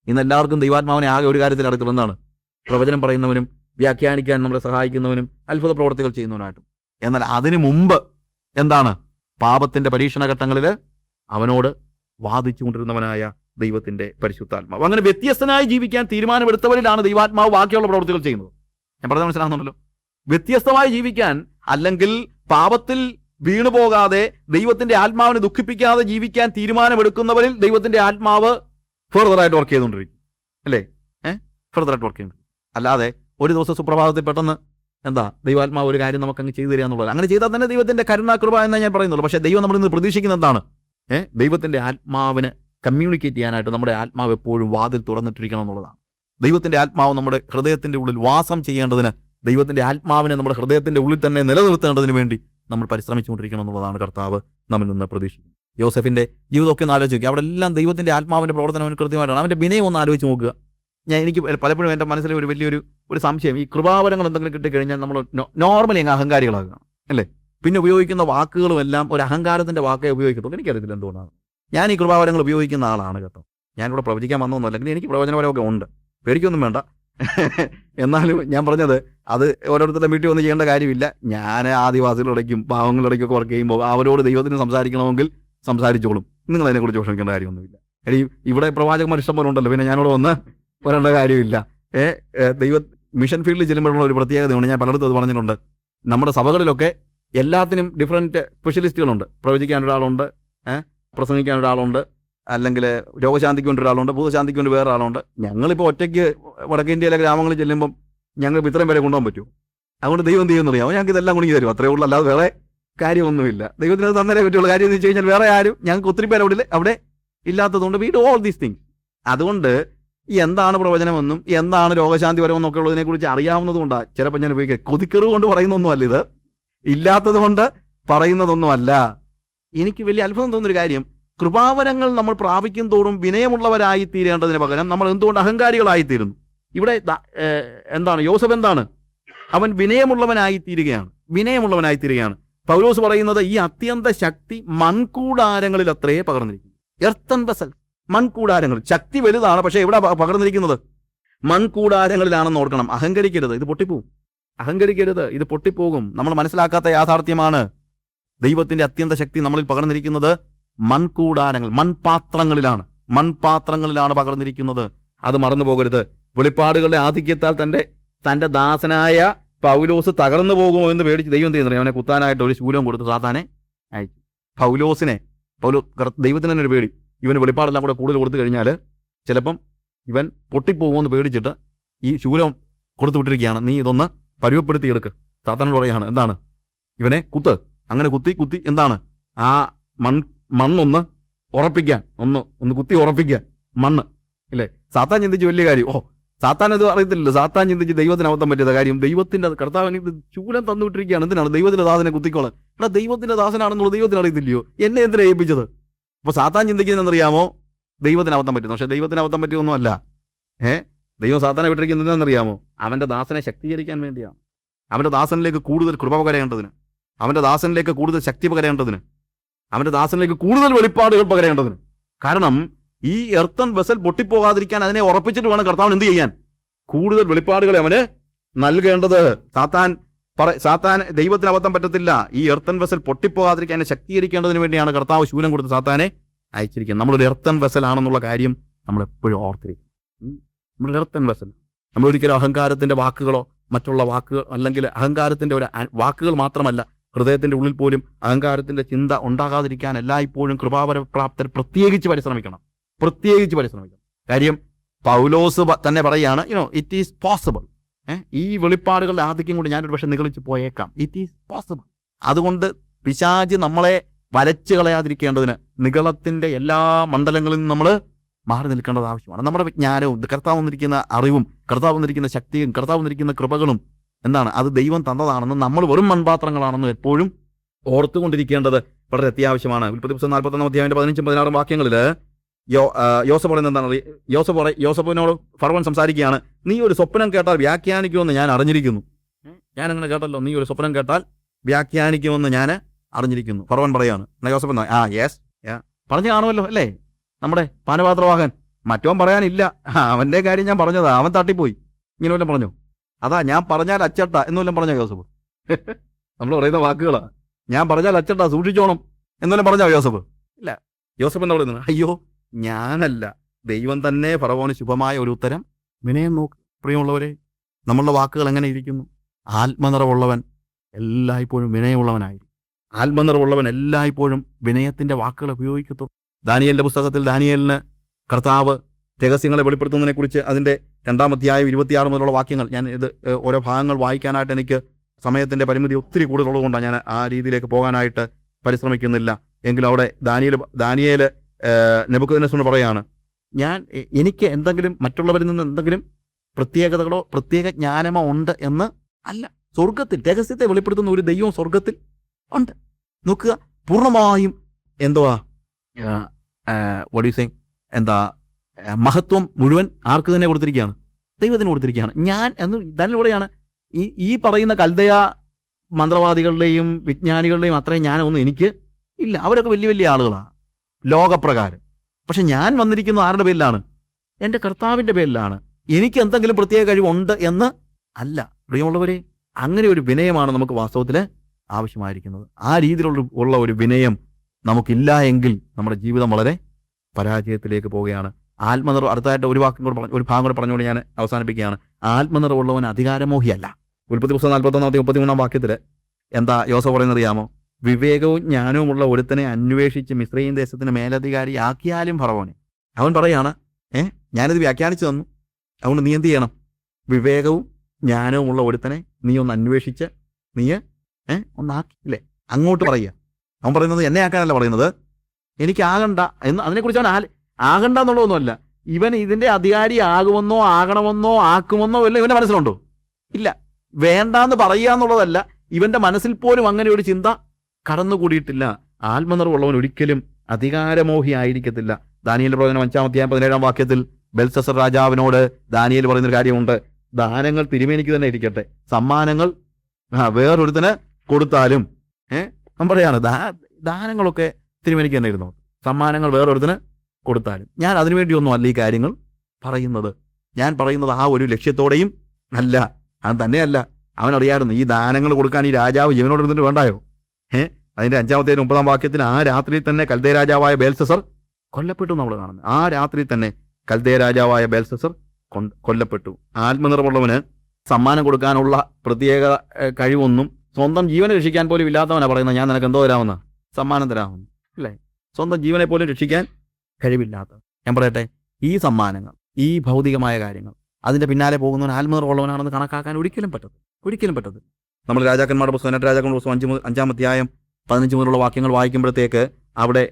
ഇന്ന് എല്ലാവർക്കും ദൈവാത്മാവിനെ ആകെ ഒരു കാര്യത്തിൽ അടുത്തുള്ള എന്താണ്? പ്രവചനം പറയുന്നവനും വ്യാഖ്യാനിക്കാൻ നമ്മളെ സഹായിക്കുന്നവനും അത്ഭുത പ്രവർത്തികൾ ചെയ്യുന്നവനായിട്ടും. എന്നാൽ അതിനു മുമ്പ് എന്താണ്? പാപത്തിന്റെ പരീക്ഷണ ഘട്ടങ്ങളിൽ അവനോട് വാദിച്ചുകൊണ്ടിരുന്നവനായ ദൈവത്തിന്റെ പരിശുദ്ധാത്മാവ്. അങ്ങനെ വ്യത്യസ്തനായി ജീവിക്കാൻ തീരുമാനമെടുത്തവരിലാണ് ദൈവാത്മാവ് ബാക്കിയുള്ള പ്രവർത്തികൾ ചെയ്യുന്നത്. ഞാൻ പറഞ്ഞത് മനസ്സിലാകുന്നുണ്ടല്ലോ? വ്യത്യസ്തമായി ജീവിക്കാൻ, അല്ലെങ്കിൽ പാപത്തിൽ വീണുപോകാതെ ദൈവത്തിന്റെ ആത്മാവിനെ ദുഃഖിപ്പിക്കാതെ ജീവിക്കാൻ തീരുമാനമെടുക്കുന്നവരിൽ ദൈവത്തിന്റെ ആത്മാവ് ഫെർദറായിട്ട് വർക്ക് ചെയ്തുകൊണ്ടിരിക്കും. അല്ലേ? ഫെർദറായിട്ട് വർക്ക് ചെയ്യുന്നു. അല്ലാതെ ഒരു ദിവസം സുപ്രഭാതത്തിൽ പെട്ടെന്ന് ദൈവാത്മാവ് ഒരു കാര്യം നമുക്ക് അങ്ങ് ചെയ്തു തരിക എന്നുള്ളത്. അങ്ങനെ ചെയ്താൽ തന്നെ ദൈവത്തിന്റെ കരുണാകൃപ എന്നാണ് ഞാൻ പറയുന്നുള്ളൂ. പക്ഷേ ദൈവം നമ്മൾ ഇന്ന് പ്രതീക്ഷിക്കുന്നത് എന്താണ്? ദൈവത്തിന്റെ ആത്മാവിന് കമ്മ്യൂണിക്കേറ്റ് ചെയ്യാനായിട്ട് നമ്മുടെ ആത്മാവ് എപ്പോഴും വാതിൽ തുറന്നിട്ടിരിക്കണം എന്നുള്ളതാണ്. ദൈവത്തിന്റെ ആത്മാവ് നമ്മുടെ ഹൃദയത്തിന്റെ ഉള്ളിൽ വാസം ചെയ്യേണ്ടതിന്, ദൈവത്തിന്റെ ആത്മാവിനെ നമ്മുടെ ഹൃദയത്തിന്റെ ഉള്ളിൽ തന്നെ നിലനിർത്തേണ്ടതിന് വേണ്ടി നമ്മൾ പരിശ്രമിച്ചുകൊണ്ടിരിക്കണം എന്നുള്ളതാണ് കർത്താവ് നമ്മിൽ നിന്ന് പ്രതീക്ഷിക്കുന്നത്. യോസഫിന്റെ ജീവിതമൊക്കെ ഒന്ന് ആലോചിച്ച് നോക്കുക. അവിടെ എല്ലാം ദൈവത്തിന്റെ ആത്മാവിന്റെ പ്രവർത്തനം അവന് കൃത്യമായിട്ടാണ്. അവന്റെ വിനയം ഒന്ന് ആലോചിച്ച് നോക്കുക. എനിക്ക് പലപ്പോഴും എൻ്റെ മനസ്സിലെ ഒരു സംശയം, ഈ കൃപാവരങ്ങൾ എന്തെങ്കിലും കിട്ടിക്കഴിഞ്ഞാൽ നമ്മൾ നോർമലി അങ്ങ് അഹങ്കാരികളാകുകയാണ്, അല്ലേ? പിന്നെ ഉപയോഗിക്കുന്ന വാക്കുകളും എല്ലാം ഒരു അഹങ്കാരത്തിന്റെ വാക്കേ ഉപയോഗിക്കത്തുള്ളൂ. എനിക്കറിയത്തില്ല എന്തുകൊണ്ടാണ്. ഞാൻ ഈ കൃപാവരങ്ങൾ ഉപയോഗിക്കുന്ന ആളാണ് കേട്ടോ. ഞാനിവിടെ പ്രവചിക്കാൻ വന്നൊന്നും അല്ലെങ്കിൽ എനിക്ക് പ്രവചനപരമൊക്കെ ഉണ്ട്, പേടിക്കൊന്നും വേണ്ട. എന്നാലും ഞാൻ പറഞ്ഞത് അത് ഓരോരുത്തരുടെ വീട്ടിൽ ഒന്നും ചെയ്യേണ്ട കാര്യമില്ല. ഞാൻ ആദിവാസികളിടയ്ക്കും പാവങ്ങളിടയ്ക്കൊക്കെ വർക്ക് ചെയ്യുമ്പോൾ അവരോട് ദൈവത്തിന് സംസാരിക്കണമെങ്കിൽ സംസാരിച്ചോളും. നിങ്ങൾ അതിനെക്കുറിച്ച് വിഷമിക്കേണ്ട കാര്യമൊന്നുമില്ല. ഇവിടെ പ്രവാചകന്മാർ ഇഷ്ടം പോലെ ഉണ്ടല്ലോ, പിന്നെ ഞാനിവിടെ വന്ന് വരേണ്ട കാര്യമില്ല. മിഷൻ ഫീൽഡിൽ ചെല്ലുമ്പോഴുള്ള ഒരു പ്രത്യേകതയുണ്ട്. ഞാൻ പലയിടത്തും അത് പറഞ്ഞിട്ടുണ്ട്. നമ്മുടെ സഭകളിലൊക്കെ എല്ലാത്തിനും ഡിഫറൻറ്റ് സ്പെഷ്യലിസ്റ്റുകളുണ്ട്. പ്രവചിക്കാൻ ഒരാളുണ്ട്, പ്രസംഗിക്കാൻ ഒരാളുണ്ട്, അല്ലെങ്കിൽ രോഗശാന്തിക്ക് വേണ്ടി ഒരാളുണ്ട്, ഭൂതശാന്തിക്ക് വേണ്ടി വേറെ ആളുണ്ട്. ഞങ്ങളിപ്പോൾ ഒറ്റയ്ക്ക് വടക്കേ ഇന്ത്യയിലെ ഗ്രാമങ്ങളിൽ ചെല്ലുമ്പം ഞങ്ങൾക്ക് ഇത്രയും പേരെ കൊണ്ടുപോകാൻ പറ്റുമോ? അതുകൊണ്ട് ദൈവം എന്ത് ചെയ്യുമെന്ന് അറിയാമോ? ഞങ്ങൾക്ക് ഇതെല്ലാം കുണിക്ക് തരും, അത്രേ ഉള്ളൂ. അല്ലാതെ വേറെ കാര്യമൊന്നുമില്ല. ദൈവത്തിന് അത് തന്നേ പറ്റുള്ളൂ. കാര്യം എന്ന് വെച്ച് കഴിഞ്ഞാൽ വേറെ ആരും ഞങ്ങൾക്ക് ഒത്തിരി പേര് അവിടെ ഇല്ലാത്തതുകൊണ്ട് we do all these things. അതുകൊണ്ട് എന്താണ് പ്രവചനമെന്നും എന്താണ് രോഗശാന്തി പരമെന്നൊക്കെ ഉള്ളതിനെക്കുറിച്ച് അറിയാവുന്നതുകൊണ്ടാണ് ചിലപ്പോൾ ഞാൻ ഉപയോഗിക്കുക. കൊതിക്കെറിവ് കൊണ്ട് പറയുന്നൊന്നുമല്ല ഇത്, ഇല്ലാത്തത് കൊണ്ട് പറയുന്നതൊന്നുമല്ല. എനിക്ക് വലിയ അത്ഭുതം തോന്നുന്നൊരു കാര്യം, കൃപാവരങ്ങൾ നമ്മൾ പ്രാപിക്കും തോറും വിനയമുള്ളവരായി തീരേണ്ടതിന് പകരം നമ്മൾ എന്തുകൊണ്ട് അഹങ്കാരികളായിത്തീരുന്നു? ഇവിടെ യോസഫ് എന്താണ്? അവൻ വിനയമുള്ളവനായി തീരുകയാണ്. പൗലോസ് പറയുന്നത് ഈ അത്യന്ത ശക്തി മൺകൂടാരങ്ങളിൽ അത്രേ പകർന്നിരിക്കുന്നു. Earthen vessel, മൺകൂടാരങ്ങൾ. ശക്തി വലുതാണ്, പക്ഷെ എവിടെ പകർന്നിരിക്കുന്നത്? മൺകൂടാരങ്ങളിലാണെന്ന് ഓർക്കണം. അഹങ്കരിക്കരുത്, ഇത് പൊട്ടിപ്പോകും. നമ്മൾ മനസ്സിലാക്കാത്ത യാഥാർത്ഥ്യമാണ്. ദൈവത്തിന്റെ അത്യന്ത ശക്തി നമ്മളിൽ പകർന്നിരിക്കുന്നത് മൺകൂടാരങ്ങൾ, മൺപാത്രങ്ങളിലാണ് പകർന്നിരിക്കുന്നത്. അത് മറന്നു പോകരുത്. വെളിപ്പാടുകളുടെ ആധിക്യത്താൽ തന്റെ ദാസനായ പൗലോസ് തകർന്നു പോകുമോ എന്ന് പേടിച്ച് ദൈവം ചെയ്യുന്നത് അവനെ കുത്താനായിട്ട് ഒരു ശൂലം കൊടുത്ത് സാത്താനെ അയച്ചു. ദൈവത്തിന് തന്നെ ഒരു പേടി, ഇവന് വെളിപ്പാടെല്ലാം കൂടെ കൂടുതൽ കൊടുത്തു കഴിഞ്ഞാൽ ചിലപ്പം ഇവൻ പൊട്ടിപ്പോകുമെന്ന് പേടിച്ചിട്ട് ഈ ശൂലം കൊടുത്തു വിട്ടിരിക്കുകയാണ്. നീ ഇതൊന്ന് പരുവപ്പെടുത്തിയെടുക്ക്. സാത്താനോട് പറയാണ്, എന്താണ്? ഇവനെ കുത്ത്. അങ്ങനെ കുത്തി എന്താണ്? ആ മണ്ണൊന്ന് ഉറപ്പിക്കാൻ, ഒന്ന് കുത്തി ഉറപ്പിക്കാൻ മണ്ണ്, ഇല്ലേ? സാത്താൻ ചിന്തിച്ച് വലിയ കാര്യം. സാത്താൻ അത് അറിയത്തില്ലല്ലോ. സാത്താൻ ചിന്തിച്ച് ദൈവത്തിന് അബദ്ധം പറ്റിയത് കാര്യം. ദൈവത്തിന്റെ കർത്താവിന് ഇത് ശൂലം തന്നുവിട്ടിരിക്കുകയാണ്. എന്തിനാണ്? ദൈവത്തിന്റെ ദാസനെ കുത്തിക്കോളാൻ. ഇവിടെ ദൈവത്തിന്റെ ദാസനാണെന്നുള്ളത് ദൈവത്തിന് അറിയത്തില്ലയോ? എന്നെ എന്തിനാ ഏൽപ്പിച്ചത്? അപ്പൊ സാത്താൻ ചിന്തിക്കുന്നതെന്നറിയാമോ? ദൈവത്തിന് അബദ്ധം പറ്റുന്നു. പക്ഷെ ദൈവത്തിന് അബദ്ധം പറ്റിയൊന്നുമല്ല. ദൈവം സാത്താനെ വിട്ടിരിക്കുന്നത് എന്താണെന്നറിയാമോ? അവന്റെ ദാസനെ ശക്തീകരിക്കാൻ വേണ്ടിയാണ്. അവന്റെ ദാസനിലേക്ക് കൂടുതൽ കൃപ പകരേണ്ടതിന്, അവന്റെ ദാസനിലേക്ക് കൂടുതൽ ശക്തി പകരേണ്ടതിന്, അവന്റെ ദാസനിലേക്ക് കൂടുതൽ വെളിപ്പാടുകൾ പകരേണ്ടതിന്. കാരണം ഈ എർത്തൻ വെസൽ പൊട്ടിപ്പോകാതിരിക്കാൻ അതിനെ ഉറപ്പിച്ചിട്ട് വേണം കർത്താവിന് എന്ത് ചെയ്യാൻ? കൂടുതൽ വെളിപ്പാടുകളെ അവന് നൽകേണ്ടത്. സാത്താൻ ദൈവത്തിന് അബദ്ധം പറ്റത്തില്ല. ഈ എർത്തൻ വെസൽ പൊട്ടിപ്പോകാതിരിക്കാൻ അതിനെ ശക്തീകരിക്കേണ്ടതിന് വേണ്ടിയാണ് കർത്താവ് ശൂലം കൊടുത്ത് സാത്താനെ അയച്ചിരിക്കുന്നത്. നമ്മളൊരു എർത്തൻ വെസൽ ആണെന്നുള്ള കാര്യം നമ്മൾ എപ്പോഴും ഓർത്തിരിക്കും. നമ്മളൊരു എർത്തൻ വെസൽ. നമ്മളൊരിക്കലും അഹങ്കാരത്തിന്റെ വാക്കുകളോ മറ്റുള്ള വാക്കുകൾ, അല്ലെങ്കിൽ അഹങ്കാരത്തിന്റെ ഒരു വാക്കുകൾ മാത്രമല്ല, ഹൃദയത്തിന്റെ ഉള്ളിൽ പോലും അഹങ്കാരത്തിന്റെ ചിന്ത ഉണ്ടാകാതിരിക്കാൻ എല്ലായ്പ്പോഴും കൃപാവരപ്രാപ്തർ പ്രത്യേകിച്ച് പരിശ്രമിക്കണം. കാര്യം പൗലോസ് തന്നെ പറയാണ്, ഇറ്റ് ഈസ് പോസിബിൾ. ഈ വെളിപ്പാടുകളുടെ ആധിക്യം കൊണ്ട് ഞാനൊരു പക്ഷെ നിഗളിച്ച് പോയേക്കാം. It is possible. അതുകൊണ്ട് പിശാച് നമ്മളെ വലച്ചു കളയാതിരിക്കേണ്ടതിന് നിഗളത്തിന്റെ എല്ലാ മണ്ഡലങ്ങളിൽ നിന്ന് നമ്മൾ മാറി നിൽക്കേണ്ടത് ആവശ്യമാണ്. നമ്മുടെ വിജ്ഞാനവും കർത്താവ് വന്നിരിക്കുന്ന അറിവും കർത്താവ് വന്നിരിക്കുന്ന ശക്തിയും കർത്താവ് വന്നിരിക്കുന്ന കൃപകളും എന്താണ്? അത് ദൈവം തന്നതാണെന്നും നമ്മൾ വെറും മൺപാത്രങ്ങളാണെന്നും എപ്പോഴും ഓർത്തുകൊണ്ടിരിക്കേണ്ടത് വളരെ അത്യാവശ്യമാണ്. ഉൽപ്പത്തി പുസ്തകം 41 അധ്യായത്തിന്റെ 15-16 വാക്യങ്ങളിൽ യോസഫ് പറയുന്നത് എന്താണ്? യോസഫിനോട് ഫറവോൻ സംസാരിക്കുകയാണ്. നീ ഒരു സ്വപ്നം കേട്ടാൽ വ്യാഖ്യാനിക്കുമെന്ന് ഞാൻ അറിഞ്ഞിരിക്കുന്നു. ഞാൻ അങ്ങനെ കേട്ടല്ലോ, നീ ഒരു സ്വപ്നം കേട്ടാൽ വ്യാഖ്യാനിക്കുമെന്ന് ഞാൻ അറിഞ്ഞിരിക്കുന്നു. ഫറവോൻ പറയാണ്. യോസഫ് യെസ് പറഞ്ഞു കാണുമല്ലോ, അല്ലേ? നമ്മുടെ പാനപാത്രവാഹൻ മറ്റവൻ പറയാനില്ല. അവന്റെ കാര്യം ഞാൻ പറഞ്ഞതാ, അവൻ തട്ടിപ്പോയി. ഇങ്ങനെ വല്ലതും പറഞ്ഞു? അതാ ഞാൻ പറഞ്ഞാൽ അച്ചട്ട എന്നുവല്ലം പറഞ്ഞ യോസഫ്. നമ്മൾ പറയുന്ന വാക്കുകളാ. ഞാൻ പറഞ്ഞാൽ അച്ചട്ട, സൂക്ഷിച്ചോണം എന്നുവല്ലം പറഞ്ഞ യോസഫ്? ഇല്ല. യോസഫ് എന്താ പറയുന്നത്? അയ്യോ ഞാനല്ല, ദൈവം തന്നെ ഫറവോന് ശുഭമായ ഒരു ഉത്തരം. വിനയം നോക്ക് പ്രിയമുള്ളവരെ, നമ്മളുടെ വാക്കുകൾ എങ്ങനെ ഇരിക്കുന്നു? ആത്മനിറവുള്ളവൻ എല്ലായ്പ്പോഴും വിനയമുള്ളവനായിരിക്കും. ആത്മനിറവുള്ളവൻ എല്ലായ്പ്പോഴും വിനയത്തിന്റെ വാക്കുകൾ ഉപയോഗിക്കത്തുള്ളൂ. ദാനിയേലിന്റെ പുസ്തകത്തിൽ ദാനിയേലിന് കർത്താവ് രഹസ്യങ്ങളെ വെളിപ്പെടുത്തുന്നതിനെ കുറിച്ച് അതിന്റെ 2-ാം അധ്യായം 26 മുതലുള്ള വാക്യങ്ങൾ, ഞാൻ ഇത് ഓരോ ഭാഗങ്ങൾ വായിക്കാനായിട്ട് എനിക്ക് സമയത്തിന്റെ പരിമിതി ഒത്തിരി കൂടുതലുള്ളതുകൊണ്ടാണ് ഞാൻ ആ രീതിയിലേക്ക് പോകാനായിട്ട് പരിശ്രമിക്കുന്നില്ല. എങ്കിലും അവിടെ ദാനിയേല് നെബൂഖദ്നേസറിനോട് പറയാണ്, എനിക്ക് എന്തെങ്കിലും മറ്റുള്ളവരിൽ നിന്ന് എന്തെങ്കിലും പ്രത്യേകതകളോ പ്രത്യേക ജ്ഞാനമോ ഉണ്ട് എന്ന് അല്ല. സ്വർഗത്തിൽ രഹസ്യത്തെ വെളിപ്പെടുത്തുന്ന ഒരു ദൈവം സ്വർഗത്തിൽ ഉണ്ട്. നോക്കുക, പൂർണ്ണമായും എന്തുവാ മഹത്വം മുഴുവൻ ആർക്ക് തന്നെ കൊടുത്തിരിക്കുകയാണ്? ദൈവത്തിന് കൊടുത്തിരിക്കുകയാണ്. ഞാൻ എന്ന് ഇതിലൂടെയാണ് ഈ പറയുന്ന കൽദയ മന്ത്രവാദികളുടെയും വിജ്ഞാനികളുടെയും അത്രയും ജ്ഞാനമൊന്നും എനിക്ക് ഇല്ല. അവരൊക്കെ വലിയ വലിയ ആളുകളാണ് ലോകപ്രകാരം. പക്ഷെ ഞാൻ വന്നിരിക്കുന്ന ആരുടെ പേരിലാണ്? എൻ്റെ കർത്താവിൻ്റെ പേരിലാണ്. എനിക്ക് എന്തെങ്കിലും പ്രത്യേക കഴിവുണ്ട് എന്ന് അല്ല. പ്രിയമുള്ളവരെ, അങ്ങനെ ഒരു വിനയമാണ് നമുക്ക് വാസ്തവത്തിൽ ആവശ്യമായിരിക്കുന്നത്. ആ രീതിയിലുള്ള ഒരു വിനയം നമുക്കില്ല എങ്കിൽ നമ്മുടെ ജീവിതം വളരെ പരാജയത്തിലേക്ക് പോവുകയാണ്. ആത്മനിറവ്, അടുത്തായിട്ട് ഒരു ഭാഗം കൂടെ പറഞ്ഞുകൊണ്ട് ഞാൻ അവസാനിപ്പിക്കുകയാണ്. ആത്മനിറവുള്ളവൻ അധികാരമോഹിയല്ല. ഉൽപ്പത്തി പുസ്തകം 41-33 വാക്യത്തിൽ എന്താ യോസഫ് പറയുന്നത് അറിയാമോ? വിവേകവും ജ്ഞാനവുമുള്ള ഒരുത്തനെ അന്വേഷിച്ച് മിസ്രയീം ദേശത്തിന് മേലധികാരി ആക്കിയാലും ഫറവോനെ. അവൻ പറയാണ്, ഞാനിത് വ്യാഖ്യാനിച്ചു തന്നു, അതുകൊണ്ട് നീ എന്ത് ചെയ്യണം? വിവേകവും ജ്ഞാനവുമുള്ള ഒരുത്തനെ നീ ഒന്ന് അന്വേഷിച്ച് നീ ഒന്നാക്കില്ലേ, അങ്ങോട്ട് പറയുക. അവൻ പറയുന്നത് എന്നെ ആക്കാനല്ല പറയുന്നത്, എനിക്ക് ആകണ്ട എന്ന്. അതിനെക്കുറിച്ച് അവൻ ആകണ്ട എന്നുള്ളതൊന്നുമല്ല. ഇവൻ ഇതിന്റെ അധികാരി ആകുമെന്നോ ആകണമെന്നോ ആക്കുമെന്നോ വല്ല ഇവന്റെ മനസ്സിലുണ്ടോ? ഇല്ല. വേണ്ടാന്ന് പറയുക എന്നുള്ളതല്ല, ഇവന്റെ മനസ്സിൽ പോലും അങ്ങനെ ഒരു ചിന്ത കടന്നുകൂടിയിട്ടില്ല. ആത്മനിറവുള്ളവൻ ഒരിക്കലും അധികാരമോഹി ആയിരിക്കത്തില്ല. ദാനിയേൽ പ്രവചനം 5-ാം അധ്യായം 17-ാം വാക്യത്തിൽ ബെൽസസർ രാജാവിനോട് ദാനിയേൽ പറയുന്നൊരു കാര്യമുണ്ട്. ദാനങ്ങൾ തിരുമേനിക്ക് തന്നെ ഇരിക്കട്ടെ, സമ്മാനങ്ങൾ വേറൊരുത്തിന് കൊടുത്താലും. അവൻ പറയാണ്, ദാനങ്ങളൊക്കെ തിരുമേനിക്ക് തന്നെ ഇരുന്നു, സമ്മാനങ്ങൾ വേറൊരുത്തിന് കൊടുത്താലും. ഞാൻ അതിനുവേണ്ടിയൊന്നും അല്ല ഈ കാര്യങ്ങൾ പറയുന്നത്. ഞാൻ പറയുന്നത് ആ ഒരു ലക്ഷ്യത്തോടെയും അല്ല. അത് തന്നെയല്ല, അവനറിയായിരുന്നു ഈ ദാനങ്ങൾ കൊടുക്കാൻ ഈ രാജാവ് ജീവനോട് ഇരുന്നിട്ട് വേണ്ടായോ? അതിന്റെ 5-ാമത്തെ 30-ാം വാക്യത്തിൽ ആ രാത്രിയിൽ തന്നെ കൽദയ രാജാവായ ബേൽസസർ കൊല്ലപ്പെട്ടു നമ്മൾ കാണുന്നത്. ആ രാത്രിയിൽ തന്നെ കൽദയ രാജാവായ ബേൽസസർ കൊല്ലപ്പെട്ടു. ആത്മനിറവുള്ളവന് സമ്മാനം കൊടുക്കാനുള്ള പ്രത്യേക കഴിവൊന്നും സ്വന്തം ജീവനെ രക്ഷിക്കാൻ പോലും ഇല്ലാത്തവനാണ് പറയുന്നത്, ഞാൻ നിനക്ക് എന്തോ തരാമെന്ന്, സമ്മാനം തരാമെന്ന്. അല്ലേ? സ്വന്തം ജീവനെ പോലും രക്ഷിക്കാൻ കഴിവില്ലാത്ത. ഞാൻ പറയട്ടെ, ഈ സമ്മാനങ്ങൾ, ഈ ഭൗതികമായ കാര്യങ്ങൾ, അതിന്റെ പിന്നാലെ പോകുന്നവൻ ആത്മനിറവുള്ളവനാണെന്ന് കണക്കാക്കാൻ ഒരിക്കലും പറ്റത്തില്ല. നമ്മൾ രാജാക്കന്മാരുടെ പുസ്തകം, രാജാക്കന്മാരുടെ പുസ്തകം 5-ാം അധ്യായം 15 മുതലുള്ള വാക്യങ്ങൾ വായിക്കുമ്പോഴത്തേക്ക് അവിടെ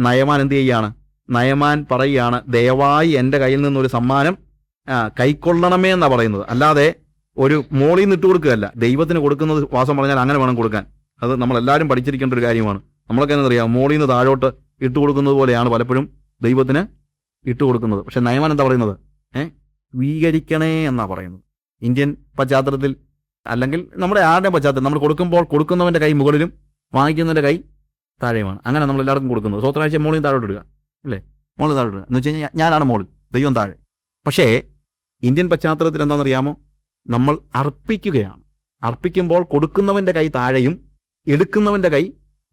നയമാൻ എന്ത് ചെയ്യുകയാണ്? നയമാൻ പറയുകയാണ്, ദയവായി എൻ്റെ കയ്യിൽ നിന്നൊരു സമ്മാനം കൈക്കൊള്ളണമേ എന്നാണ് പറയുന്നത്. അല്ലാതെ ഒരു മോളിൽ നിന്ന് ഇട്ട് കൊടുക്കുകയല്ല. ദൈവത്തിന് കൊടുക്കുന്നത് വാസം പറഞ്ഞാൽ അങ്ങനെ വേണം കൊടുക്കാൻ. അത് നമ്മളെല്ലാവരും പഠിച്ചിരിക്കേണ്ട ഒരു കാര്യമാണ്. നമ്മളൊക്കെ എന്നറിയാം, മോളിൽ നിന്ന് താഴോട്ട് ഇട്ട് കൊടുക്കുന്നത് പോലെയാണ് പലപ്പോഴും ദൈവത്തിന് ഇട്ട് കൊടുക്കുന്നത്. പക്ഷെ നയമാൻ എന്താ പറയുന്നത്? സ്വീകരിക്കണേ എന്നാ പറയുന്നത്. ഇന്ത്യൻ പശ്ചാത്തലത്തിൽ അല്ലെങ്കിൽ നമ്മുടെ ആരുടെയും പശ്ചാത്തലത്തിൽ നമ്മൾ കൊടുക്കുമ്പോൾ കൊടുക്കുന്നവന്റെ കൈ മുകളിലും വാങ്ങിക്കുന്നവന്റെ കൈ താഴെയുമാണ്. അങ്ങനെ നമ്മൾ എല്ലാവർക്കും കൊടുക്കുന്നത്. സ്വത്രാഴ്ച മോളിൽ താഴോട്ട് ഇടുക, അല്ലേ? മോളിൽ താഴോട്ട് ഇടുക എന്ന് വെച്ച് കഴിഞ്ഞാൽ ഞാനാണ് മോളിൽ, ദൈവം താഴെ. പക്ഷേ ഇന്ത്യൻ പശ്ചാത്തലത്തിൽ എന്താണെന്നറിയാമോ? നമ്മൾ അർപ്പിക്കുകയാണ്. അർപ്പിക്കുമ്പോൾ കൊടുക്കുന്നവന്റെ കൈ താഴെയും എടുക്കുന്നവന്റെ കൈ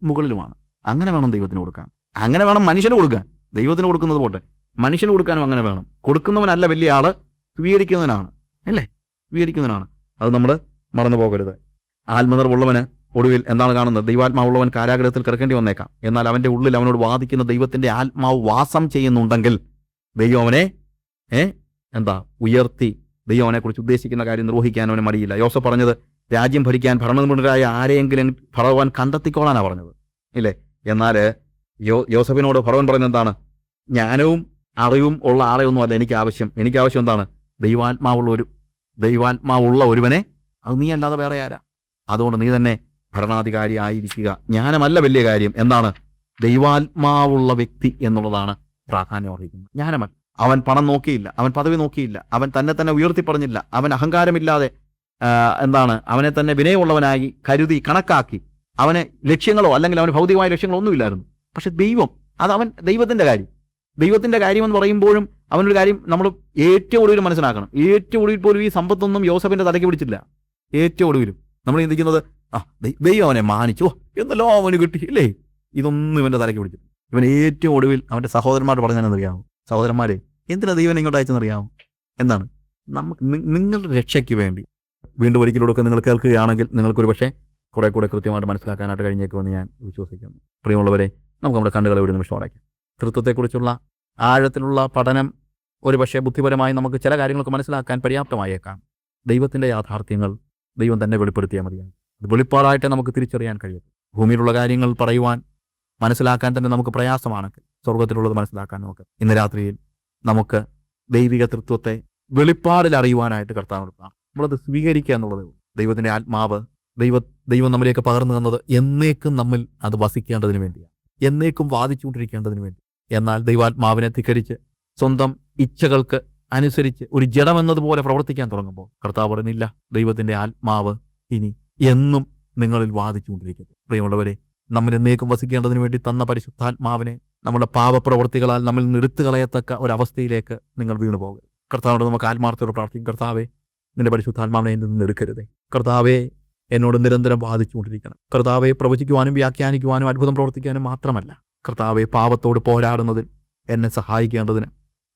മുകളിലുമാണ്. അങ്ങനെ വേണം ദൈവത്തിന് കൊടുക്കാൻ. അങ്ങനെ വേണം മനുഷ്യന് കൊടുക്കാൻ. ദൈവത്തിന് കൊടുക്കുന്നത് പോട്ടെ, മനുഷ്യന് കൊടുക്കാനും അങ്ങനെ വേണം. കൊടുക്കുന്നവനല്ല വലിയ ആള്, സ്വീകരിക്കുന്നവനാണ്, അല്ലേ? സ്വീകരിക്കുന്നവനാണ്. അത് നമ്മൾ മറന്നു പോകരുത്. ആത്മനിറവുള്ളവന് ഒടുവിൽ എന്താണ് കാണുന്നത്? ദൈവാത്മാവുള്ളവൻ കാരാഗ്രഹത്തിൽ കിടക്കേണ്ടി വന്നേക്കാം. എന്നാൽ അവന്റെ ഉള്ളിൽ അവനോട് വാദിക്കുന്ന ദൈവത്തിന്റെ ആത്മാവ് വാസം ചെയ്യുന്നുണ്ടെങ്കിൽ ദൈവം അവനെ ഉയർത്തി ദൈവം അവനെ കുറിച്ച് ഉദ്ദേശിക്കുന്ന കാര്യം നിർവഹിക്കാൻ അവന് മടിയില്ല. യോസഫ് പറഞ്ഞത്, രാജ്യം ഭരിക്കാൻ ഭരണനിപുണരായ ആരെയെങ്കിലും ഫറവോൻ കണ്ടെത്തിക്കോളാനാണ് പറഞ്ഞത്, ഇല്ലേ? എന്നാൽ യോസഫിനോട് ഫറവോൻ പറയുന്നത് എന്താണ്? ജ്ഞാനവും അറിവും ഉള്ള ആളെയൊന്നും അല്ല എനിക്ക് ആവശ്യം എന്താണ്? ദൈവാത്മാവുള്ള ഒരുവനെ. അത് നീ അല്ലാതെ വേറെ ആരാ? അതുകൊണ്ട് നീ തന്നെ ഭരണാധികാരി ആയിരിക്കുക. ജ്ഞാനമല്ല വലിയ കാര്യം. എന്താണ്? ദൈവാത്മാവുള്ള വ്യക്തി എന്നുള്ളതാണ് പ്രാധാന്യം അർഹിക്കുന്നത്. ജ്ഞാനമല്ല. അവൻ പണം നോക്കിയില്ല, അവൻ പദവി നോക്കിയില്ല, അവൻ തന്നെ ഉയർത്തി പറഞ്ഞില്ല, അവൻ അഹങ്കാരമില്ലാതെ അവനെ തന്നെ വിനയമുള്ളവനായി കരുതി കണക്കാക്കി. അവന് ലക്ഷ്യങ്ങളോ അല്ലെങ്കിൽ അവന് ഭൗതികമായ ലക്ഷ്യങ്ങളോ ഒന്നുമില്ലായിരുന്നു. പക്ഷെ ദൈവം, അത് അവൻ ദൈവത്തിന്റെ കാര്യം എന്ന് പറയുമ്പോഴും അവനൊരു കാര്യം നമ്മൾ ഏറ്റവും ഒടുവിൽ മനസ്സിലാക്കണം. ഏറ്റവും ഒടുവിൽ പോലും ഈ സമ്പത്തൊന്നും യോസഫിന്റെ തലയ്ക്ക് പിടിച്ചില്ല. ഏറ്റവും ഒടുവിലും നമ്മൾ ചിന്തിക്കുന്നത് ദൈവം അവനെ മാനിച്ചു, എന്നല്ലോ അവന് കിട്ടി ഇല്ലേ, ഇതൊന്നും ഇവന്റെ തലയ്ക്ക് പിടിച്ചില്ല. ഇവൻ ഏറ്റവും ഒടുവിൽ അവന്റെ സഹോദരന്മാർ പറഞ്ഞതെന്നറിയാമോ? സഹോദരന്മാരെ, എന്തിനാ ദൈവം ഇങ്ങോട്ട് അയച്ചെന്നറിയാമോ? എന്താണ്? നമുക്ക് നിങ്ങളുടെ രക്ഷയ്ക്ക് വേണ്ടി വീണ്ടും ഒരിക്കലൂടെ നിങ്ങൾ കേൾക്കുകയാണെങ്കിൽ നിങ്ങൾക്കൊരു പക്ഷേ കുറെ കൂടെ കൃത്യമായിട്ട് മനസ്സിലാക്കാനായിട്ട് കഴിഞ്ഞേക്കുമെന്ന് ഞാൻ വിശ്വസിക്കുന്നു. പ്രിയമുള്ളവരെ, നമുക്ക് നമ്മുടെ കണ്ണുകളെ ഒരു നിമിഷം അടയ്ക്കാം. തൃത്വത്തെക്കുറിച്ചുള്ള ആഴത്തിലുള്ള പഠനം ഒരു പക്ഷേ ബുദ്ധിപരമായി നമുക്ക് ചില കാര്യങ്ങളൊക്കെ മനസ്സിലാക്കാൻ പര്യാപ്തമായേക്കാം. ദൈവത്തിൻ്റെ യാഥാർത്ഥ്യങ്ങൾ ദൈവം തന്നെ വെളിപ്പെടുത്തിയാൽ മതിയാണ്. അത് വെളിപ്പാടായിട്ട് നമുക്ക് തിരിച്ചറിയാൻ കഴിയും. ഭൂമിയിലുള്ള കാര്യങ്ങൾ പറയുവാൻ മനസ്സിലാക്കാൻ തന്നെ നമുക്ക് പ്രയാസമാണെങ്കിൽ സ്വർഗത്തിലുള്ളത് മനസ്സിലാക്കാൻ നമുക്ക് ഇന്ന് രാത്രിയിൽ നമുക്ക് ദൈവിക തൃത്വത്തെ വെളിപ്പാടിൽ അറിയുവാനായിട്ട് കർത്താവ് കൊടുക്കാം. നമ്മളത് സ്വീകരിക്കുക എന്നുള്ളത്. ദൈവത്തിൻ്റെ ആത്മാവ് ദൈവം നമ്മിലേക്ക് പകർന്നു തന്നത് എന്നേക്കും നമ്മിൽ അത് വസിക്കേണ്ടതിന് വേണ്ടിയാണ്, എന്നേക്കും വാദിച്ചുകൊണ്ടിരിക്കേണ്ടതിന് വേണ്ടി. എന്നാൽ ദൈവാത്മാവിനെ ധിക്കരിച്ച് സ്വന്തം ഇച്ഛകൾക്ക് അനുസരിച്ച് ഒരു ജഡമെന്നതുപോലെ പ്രവർത്തിക്കാൻ തുടങ്ങുമ്പോൾ കർത്താവ് പറയുന്നില്ല, ദൈവത്തിൻ്റെ ആത്മാവ് ഇനി എന്നും നിങ്ങളിൽ വാദിച്ചുകൊണ്ടിരിക്കുന്നു. പ്രിയമുള്ളവരെ, നമ്മൾ എന്നേക്കും വസിക്കേണ്ടതിന് വേണ്ടി തന്ന പരിശുദ്ധാത്മാവിനെ നമ്മുടെ പാപപ്രവർത്തികളാൽ നമ്മിൽ നിർത്തി കളയത്തക്ക ഒരവസ്ഥയിലേക്ക് നിങ്ങൾ വീണു പോകരുത്. കർത്താവിനോട് നമുക്ക് ആത്മാർത്ഥത്തോടെ പ്രാർത്ഥിക്കും. കർത്താവെ, നിന്റെ പരിശുദ്ധാത്മാവിനെ എന്നിൽ നിന്ന് എടുക്കരുതേ. കർത്താവെ, എന്നോട് നിരന്തരം വാദിച്ചുകൊണ്ടിരിക്കണം. കർത്താവെ, പ്രവചിക്കുവാനും വ്യാഖ്യാനിക്കുവാനും അത്ഭുതം പ്രവർത്തിക്കാനും മാത്രമല്ല, കർത്താവെ, പാപത്തോട് പോരാടുന്നതിൽ എന്നെ സഹായിക്കേണ്ടതിന്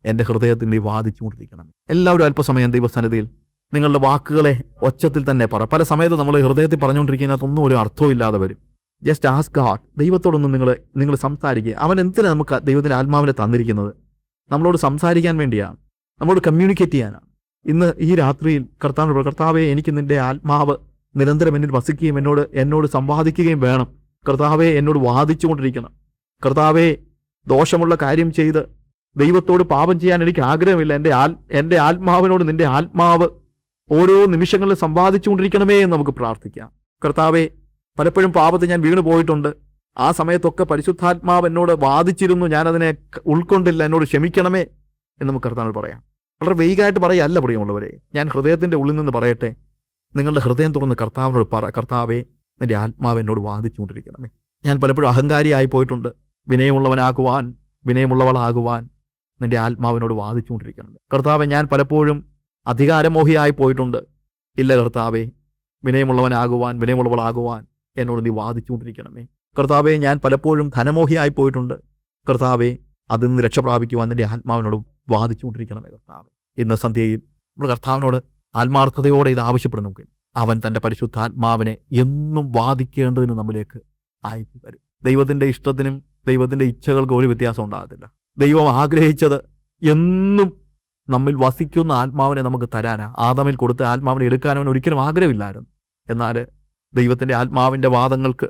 എൻ്റെ ഹൃദയത്തിൻ്റെ വാദിച്ചുകൊണ്ടിരിക്കണം. എല്ലാവരും അല്പസമയം ദൈവസന്നിധിയിൽ നിങ്ങളുടെ വാക്കുകളെ ഒച്ചത്തിൽ തന്നെ പറ. പല സമയത്ത് നമ്മൾ ഹൃദയത്തിൽ പറഞ്ഞുകൊണ്ടിരിക്കുന്നതൊന്നും ഒരു അർത്ഥവും ഇല്ലാതെ വരും. Just ask God. ദൈവത്തോടൊന്നും നിങ്ങൾ സംസാരിക്കുക. അവൻ എന്തിനാണ് നമുക്ക് ദൈവത്തിൻ്റെ ആത്മാവിനെ തന്നിരിക്കുന്നത്? നമ്മളോട് സംസാരിക്കാൻ വേണ്ടിയാണ്, നമ്മളോട് കമ്മ്യൂണിക്കേറ്റ് ചെയ്യാനാണ്. ഇന്ന് ഈ രാത്രിയിൽ കർത്താവെ, എനിക്ക് നിന്റെ ആത്മാവ് നിരന്തരം എന്നിൽ വസിക്കുകയും എന്നോട് സംവാദിക്കുകയും വേണം. കർത്താവെ, എന്നോട് വാദിച്ചുകൊണ്ടിരിക്കണം. കർത്താവെ, ദോഷമുള്ള കാര്യം ചെയ്ത് ദൈവത്തോട് പാപം ചെയ്യാൻ എനിക്ക് ആഗ്രഹമില്ല. എൻ്റെ ആത്മാവിനോട് നിന്റെ ആത്മാവ് ഓരോ നിമിഷങ്ങളിലും സംവാദിച്ചുകൊണ്ടിരിക്കണമേ എന്ന് നമുക്ക് പ്രാർത്ഥിക്കാം. കർത്താവെ, പലപ്പോഴും പാപത്തിൽ ഞാൻ വീണു പോയിട്ടുണ്ട്. ആ സമയത്തൊക്കെ പരിശുദ്ധാത്മാവ് എന്നോട് വാദിച്ചിരുന്നു, ഞാനതിനെ ഉൾക്കൊണ്ടില്ല, എന്നോട് ക്ഷമിക്കണമേ എന്ന് നമുക്ക് കർത്താവിനോട് പറയാം. വളരെ വൈകായിട്ട് പറയല്ല പ്രിയമുള്ളവരെ, ഞാൻ ഹൃദയത്തിൻ്റെ ഉള്ളിൽ നിന്ന് പറയട്ടെ. നിങ്ങളുടെ ഹൃദയം തുറന്ന് കർത്താവിനോട് പറ, കർത്താവെ, നിന്റെ ആത്മാവ് എന്നോട് വാദിച്ചുകൊണ്ടിരിക്കണമേ. ഞാൻ പലപ്പോഴും അഹങ്കാരിയായി പോയിട്ടുണ്ട്. വിനയമുള്ളവളാകുവാൻ നിന്റെ ആത്മാവിനോട് വാദിച്ചുകൊണ്ടിരിക്കണം. കർത്താവെ, ഞാൻ പലപ്പോഴും അധികാരമോഹിയായി പോയിട്ടുണ്ട്. ഇല്ല കർത്താവെ, വിനയമുള്ളവളാകുവാൻ എന്നോട് നീ വാദിച്ചുകൊണ്ടിരിക്കണമേ. കർത്താവെ, ഞാൻ പലപ്പോഴും ധനമോഹിയായി പോയിട്ടുണ്ട്. കർത്താവെ, അതിൽ നിന്ന് രക്ഷ പ്രാപിക്കുവാൻ നിന്റെ ആത്മാവിനോട് വാദിച്ചുകൊണ്ടിരിക്കണമേ. കർത്താവെ, ഇന്ന് സന്ധ്യയിൽ നമ്മൾ കർത്താവിനോട് ആത്മാർത്ഥതയോടെ ഇത് ആവശ്യപ്പെടുന്നെങ്കിൽ അവൻ തൻ്റെ പരിശുദ്ധാത്മാവിനെ എന്നും വാദിക്കേണ്ടതിന് നമ്മിലേക്ക് അയച്ചു തരും. ദൈവത്തിൻ്റെ ഇഷ്ടത്തിനും ദൈവത്തിൻ്റെ ഇച്ഛകൾക്കും ഒരു വ്യത്യാസം ഉണ്ടാകത്തില്ല. ദൈവം ആഗ്രഹിച്ചത് എന്നും നമ്മിൽ വസിക്കുന്ന ആത്മാവിനെ നമുക്ക് തരാനാ. ആദാമിൽ കൊടുത്ത ആത്മാവിനെ എടുക്കാനവൻ ഒരിക്കലും ആഗ്രഹമില്ലായിരുന്നു. എന്നാൽ ദൈവത്തിൻ്റെ ആത്മാവിൻ്റെ വാദങ്ങൾക്ക്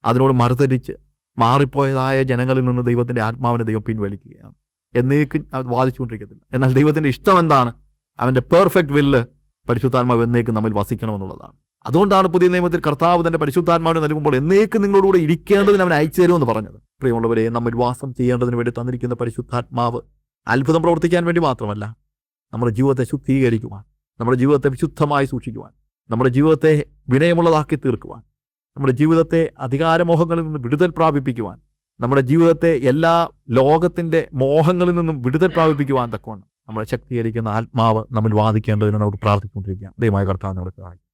അതിനോട് മറുതരിച്ച് മാറിപ്പോയതായ ജനങ്ങളിൽ നിന്ന് ദൈവത്തിൻ്റെ ആത്മാവിനെ ദൈവം പിൻവലിക്കുകയാണ്. എന്നേക്കും അത് വാദിച്ചുകൊണ്ടിരിക്കത്തില്ല. എന്നാൽ ദൈവത്തിൻ്റെ ഇഷ്ടം എന്താണ്? അവൻ്റെ പെർഫെക്റ്റ് വില്ല് പരിശുദ്ധാത്മാവ് എന്നേക്കും നമ്മിൽ വസിക്കണമെന്നുള്ളതാണ്. അതുകൊണ്ടാണ് പുതിയ നിയമത്തിൽ കർത്താവ് തൻ്റെ പരിശുദ്ധാത്മാവിനെ നൽകുമ്പോൾ എന്നേക്കും നിങ്ങളോടുകൂടെ ഇരിക്കേണ്ടതിന് അവൻ അയച്ചു തരുമെന്ന് പറഞ്ഞത്. പ്രിയമുള്ളവരെ, നമ്മിൽ വാസം ചെയ്യേണ്ടതിന് വേണ്ടി തന്നിരിക്കുന്ന പരിശുദ്ധാത്മാവ് അത്ഭുതം പ്രവർത്തിക്കാൻ വേണ്ടി മാത്രമല്ല, നമ്മുടെ ജീവിതത്തെ ശുദ്ധീകരിക്കുവാൻ, നമ്മുടെ ജീവിതത്തെ വിശുദ്ധമായി സൂക്ഷിക്കുവാൻ, നമ്മുടെ ജീവിതത്തെ വിനയമുള്ളതാക്കി തീർക്കുവാൻ, നമ്മുടെ ജീവിതത്തെ അധികാരമോഹങ്ങളിൽ നിന്ന് വിടുതൽ പ്രാപിപ്പിക്കുവാൻ, നമ്മുടെ ജീവിതത്തെ എല്ലാ ലോകത്തിൻ്റെ മോഹങ്ങളിൽ നിന്നും വിടുതൽ പ്രാപിപ്പിക്കുവാൻ തക്കവണ്ണം നമ്മളെ ശക്തീകരിക്കുന്ന ആത്മാവ് നമ്മിൽ വാദിക്കേണ്ടതിന് നമുക്ക് പ്രാർത്ഥിച്ചുകൊണ്ടിരിക്കുക. ദൈവമായ കർത്താവ് നമ്മളെ സഹായിക്കും.